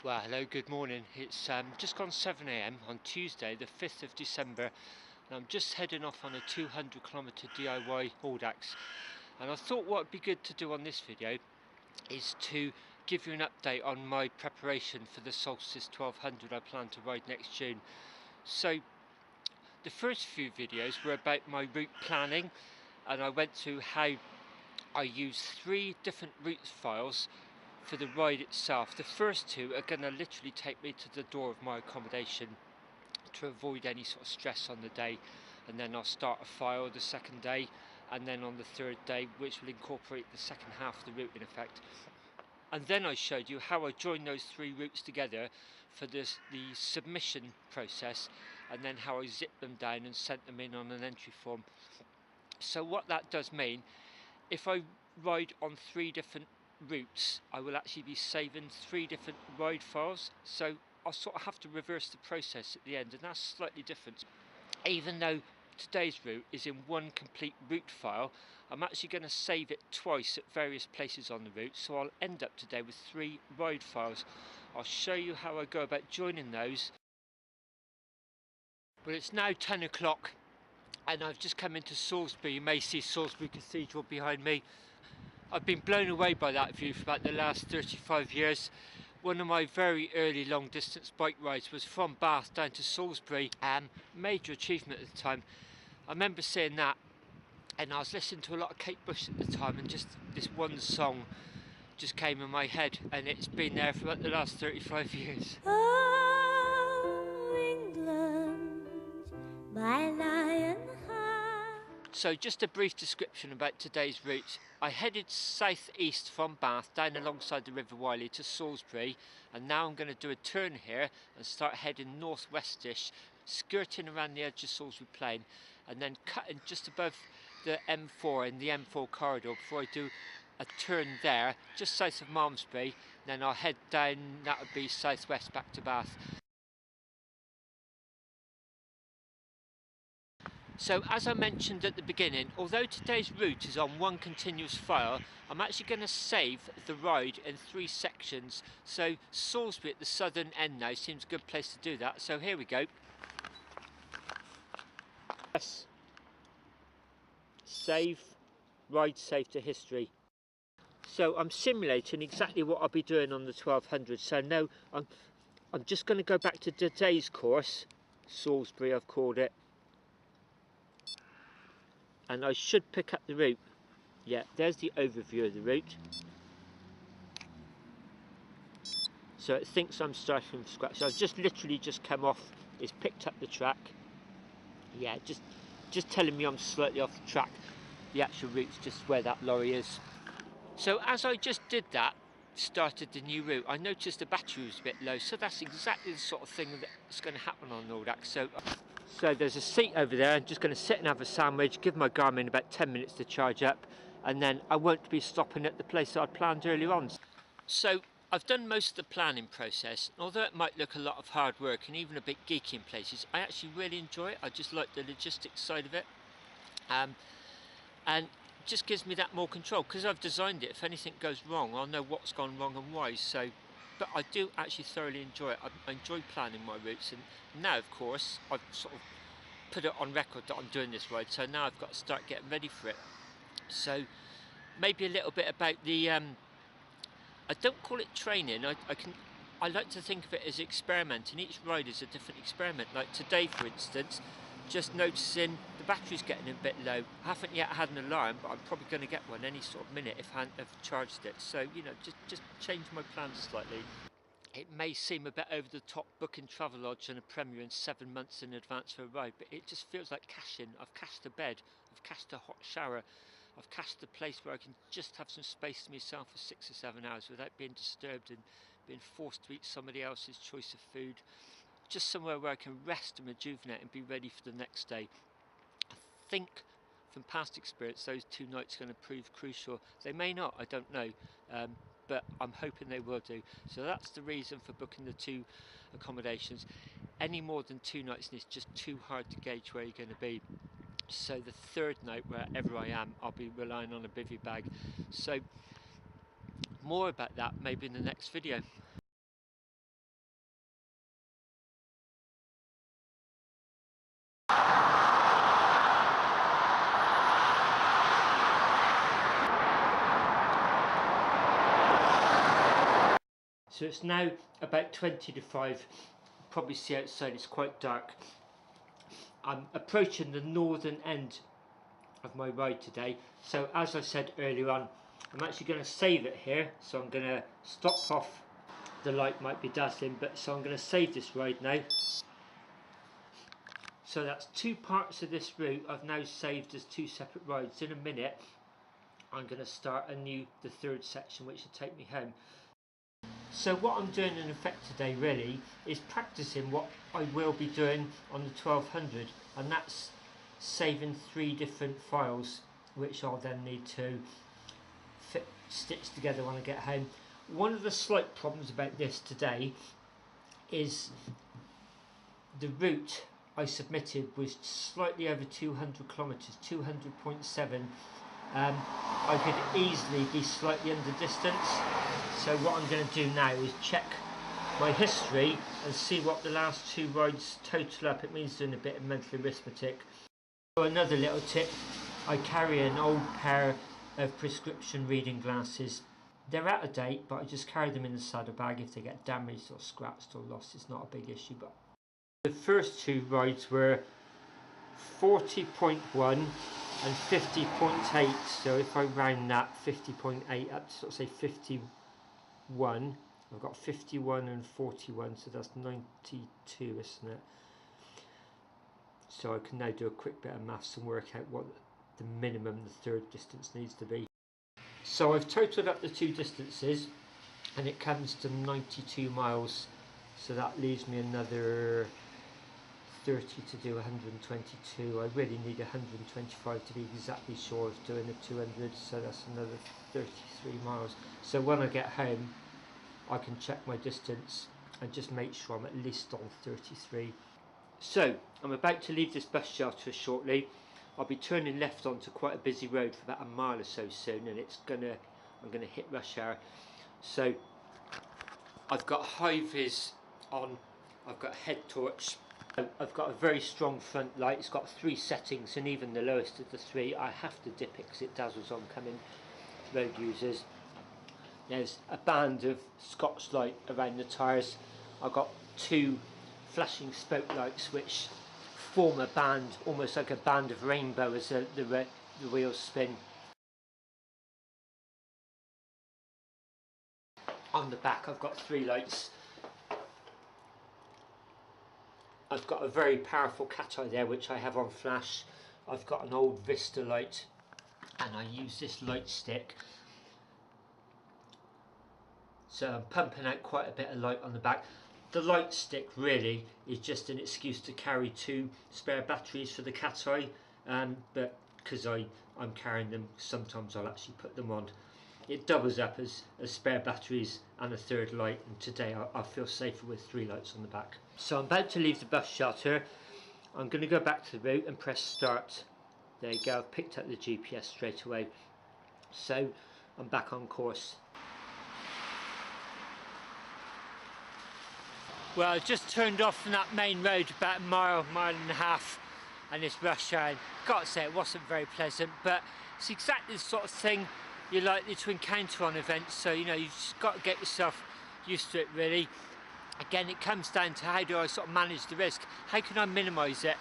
Well, hello, good morning. It's just gone 7 a.m. on Tuesday, the 5th of December, and I'm just heading off on a 200-kilometre DIY Audax. And I thought what would be good to do on this video is to give you an update on my preparation for the Solstice 1200 I plan to ride next June. So, the first few videos were about my route planning, and I went through how I use 3 different route files for the ride itself. The first 2 are going to literally take me to the door of my accommodation to avoid any sort of stress on the day, and then I'll start a file the second day, and then on the third day, which will incorporate the second half of the route in effect. And then I showed you how I joined those 3 routes together for the submission process, and then how I zipped them down and sent them in on an entry form. So what that does mean, if I ride on 3 different routes, I will actually be saving 3 different ride files, so I'll sort of have to reverse the process at the end, and that's slightly different. Even though today's route is in 1 complete route file, I'm actually going to save it twice at various places on the route, so I'll end up today with 3 ride files. I'll show you how I go about joining those. But it's now 10 o'clock and I've just come into Salisbury. You may see Salisbury Cathedral behind me. I've been blown away by that view for about the last 35 years. One of my very early long distance bike rides was from Bath down to Salisbury. Major achievement at the time. I remember seeing that, and I was listening to a lot of Kate Bush at the time, and just this one song just came in my head, and it's been there for about the last 35 years. Oh, England, my lion heart. So just a brief description about today's route. I headed southeast from Bath down alongside the River Wylie to Salisbury, and now I'm going to do a turn here and start heading northwestish, skirting around the edge of Salisbury Plain, and then cutting just above the M4 in the M4 corridor before I do a turn there just south of Malmesbury. Then I'll head down, that would be southwest back to Bath. So as I mentioned at the beginning, although today's route is on 1 continuous file, I'm actually going to save the ride in 3 sections. So Salisbury at the southern end now seems a good place to do that. So here we go. Yes. Save, ride save to history. So I'm simulating exactly what I'll be doing on the 1200. So now I'm just going to go back to today's course, Salisbury I've called it. And I should pick up the route. Yeah, there's the overview of the route. So it thinks I'm starting from scratch. So I've just literally just come off, it's picked up the track. Yeah, just telling me I'm slightly off the track. The actual route's just where that lorry is. So as I just did that, started the new route, I noticed the battery was a bit low, so that's exactly the sort of thing that's going to happen on Audax. So there's a seat over there. I'm just going to sit and have a sandwich, give my Garmin about 10 minutes to charge up, and then I won't be stopping at the place that I'd planned earlier on. So I've done most of the planning process. Although it might look a lot of hard work and even a bit geeky in places, I actually really enjoy it. I just like the logistics side of it. And it just gives me that more control, because I've designed it. If anything goes wrong, I'll know what's gone wrong and why. So, but I do actually thoroughly enjoy it. I enjoy planning my routes, and now of course I've sort of put it on record that I'm doing this ride, so now I've got to start getting ready for it. So maybe a little bit about the I don't call it training. I like to think of it as experimenting. Each ride is a different experiment. Like today, for instance, just noticing the battery's getting a bit low. I haven't yet had an alarm, but I'm probably going to get one any sort of minute if I have charged it. So, you know, just change my plans slightly. It may seem a bit over the top, booking Travelodge and a Premier in 7 months in advance for a ride, but it just feels like cashing. I've cashed a bed, I've cashed a hot shower, I've cashed a place where I can just have some space to myself for 6 or 7 hours without being disturbed and being forced to eat somebody else's choice of food. Just somewhere where I can rest and rejuvenate and be ready for the next day. I think from past experience those 2 nights are going to prove crucial. They may not, I don't know, but I'm hoping they will do. So that's the reason for booking the 2 accommodations. Any more than 2 nights and it's just too hard to gauge where you're going to be. So the 3rd night, wherever I am, I'll be relying on a bivvy bag. So more about that maybe in the next video. So it's now about 20 to 5. Probably see outside, it's quite dark. I'm approaching the northern end of my ride today. So as I said earlier on, I'm actually going to save it here. So I'm going to stop off. The light might be dazzling, but so I'm going to save this ride now. So that's 2 parts of this route I've now saved as 2 separate rides. In a minute I'm going to start the third section, which will take me home. So what I'm doing in effect today really is practicing what I will be doing on the 1200, and that's saving 3 different files which I'll then need to stitch together when I get home. One of the slight problems about this today is the route I submitted was slightly over 200 kilometres, 200.7. I could easily be slightly under distance. So what I'm going to do now is check my history and see what the last 2 rides total up. It means doing a bit of mental arithmetic. So another little tip, I carry an old pair of prescription reading glasses. They're out of date, but I just carry them in the saddlebag. If they get damaged or scratched or lost, it's not a big issue. But the first 2 rides were 40.1 and 50.8, so if I round that 50.8 up to sort of say 51, I've got 51 and 41, so that's 92, isn't it? So I can now do a quick bit of maths and work out what the minimum the third distance needs to be. So I've totaled up the 2 distances and it comes to 92 miles, so that leaves me another 30 to do 122. I really need 125 to be exactly sure of doing the 200, so that's another 33 miles. So when I get home I can check my distance and just make sure I'm at least on 33. So I'm about to leave this bus shelter shortly. I'll be turning left onto quite a busy road for about a mile or so soon, and I'm gonna hit rush hour. So I've got high vis on, I've got head torch, I've got a very strong front light. It's got 3 settings, and even the lowest of the 3 I have to dip it because it dazzles oncoming road users. There's a band of Scotch light around the tyres. I've got 2 flashing spoke lights which form a band, almost like a band of rainbow as the wheels spin. On the back I've got 3 lights. I've got a very powerful cat eye there which I have on flash. I've got an old Vista light and I use this light stick. So I'm pumping out quite a bit of light on the back. The light stick really is just an excuse to carry 2 spare batteries for the cat eye, but because I'm carrying them, sometimes I'll actually put them on. It doubles up as spare batteries and a 3rd light, and today I feel safer with 3 lights on the back. So I'm about to leave the bus shelter. I'm going to go back to the route and press start. There you go, I've picked up the GPS straight away. So I'm back on course. Well, I just turned off from that main road about a mile and a half, and it's rush hour. Got to say, it wasn't very pleasant, but it's exactly the sort of thing you're likely to encounter on events, so you know, you've just got to get yourself used to it really. Again, it comes down to how do I sort of manage the risk? How can I minimise it?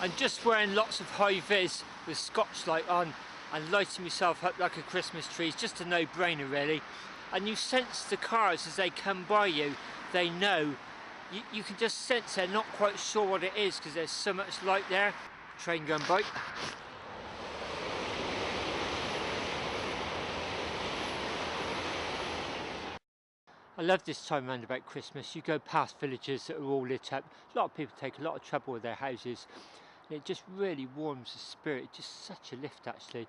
I'm just wearing lots of high vis with Scotch light on and lighting myself up like a Christmas tree is just a no-brainer really. And you sense the cars as they come by you, they know. You can just sense they're not quite sure what it is because there's so much light there. Train going by. I love this time round about Christmas. You go past villages that are all lit up. A lot of people take a lot of trouble with their houses. And it just really warms the spirit. It's just such a lift actually.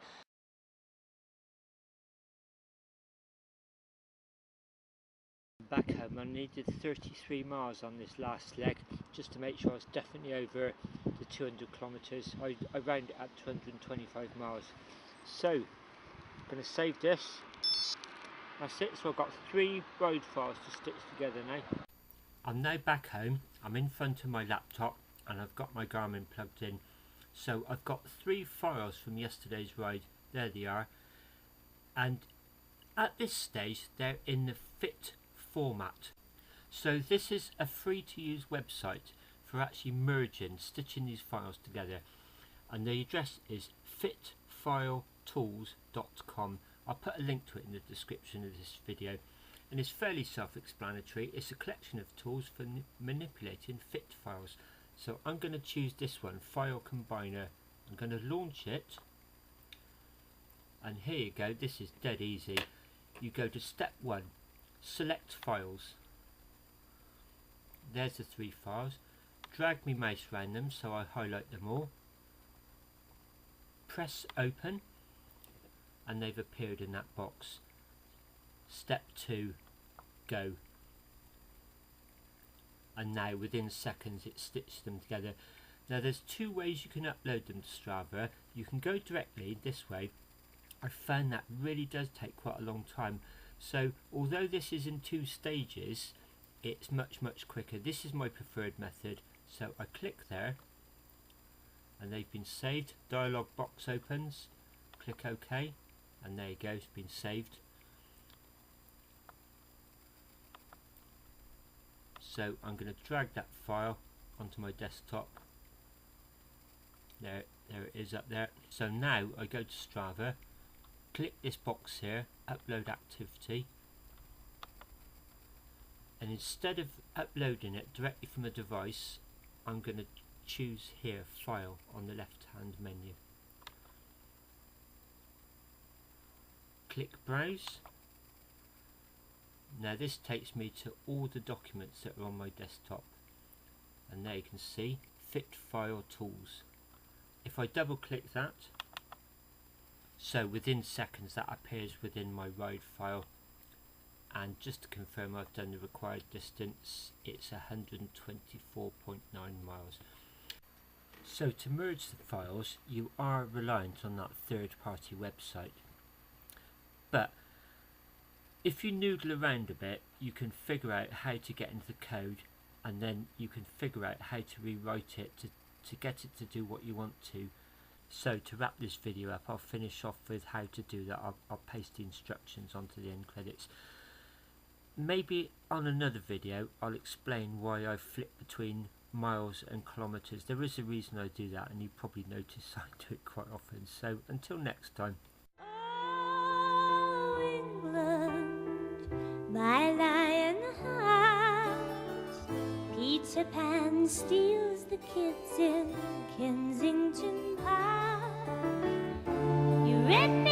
Back home, I needed 33 miles on this last leg just to make sure I was definitely over the 200 kilometres. I round it up to 125 miles. So, I'm going to save this. That's it, so I've got 3 road files to stitch together now. I'm now back home, I'm in front of my laptop and I've got my Garmin plugged in. So I've got 3 files from yesterday's ride, there they are. And At this stage they're in the fit format. So this is a free to use website for actually merging, stitching these files together, and the address is fitfiletools.com. I'll put a link to it in the description of this video, and it's fairly self-explanatory. It's a collection of tools for manipulating fit files. So I'm going to choose this one, File Combiner. I'm going to launch it, and here you go. This is dead easy. You go to step 1, select files. There's the 3 files. Drag my mouse around them so I highlight them all. Press open, and they've appeared in that box. Step 2, go. And now within seconds it stitched them together. Now there's 2 ways you can upload them to Strava. You can go directly this way. I found that really does take quite a long time. So although this is in 2 stages, it's much quicker. This is my preferred method. So I click there, and they've been saved. Dialog box opens. Click OK, and there you go, it's been saved. So I'm going to drag that file onto my desktop. There it is up there. So now I go to Strava, click this box here, upload activity, and instead of uploading it directly from a device, I'm going to choose here File on the left hand menu. Click Browse. Now this takes me to all the documents that are on my desktop, and there you can see Fit File Tools. If I double click that, so within seconds that appears within my ride file, and just to confirm I've done the required distance, it's 124.9 miles. So to merge the files you are reliant on that third-party website, but if you noodle around a bit you can figure out how to get into the code, and then you can figure out how to rewrite it to get it to do what you want to. So to wrap this video up, I'll finish off with how to do that. I'll paste the instructions onto the end credits. Maybe on another video I'll explain why I flip between miles and kilometres. There is a reason I do that, and you probably notice I do it quite often. So until next time. Oh, England, my lion house. Peter Pan steals the kids in Kensington Park. You read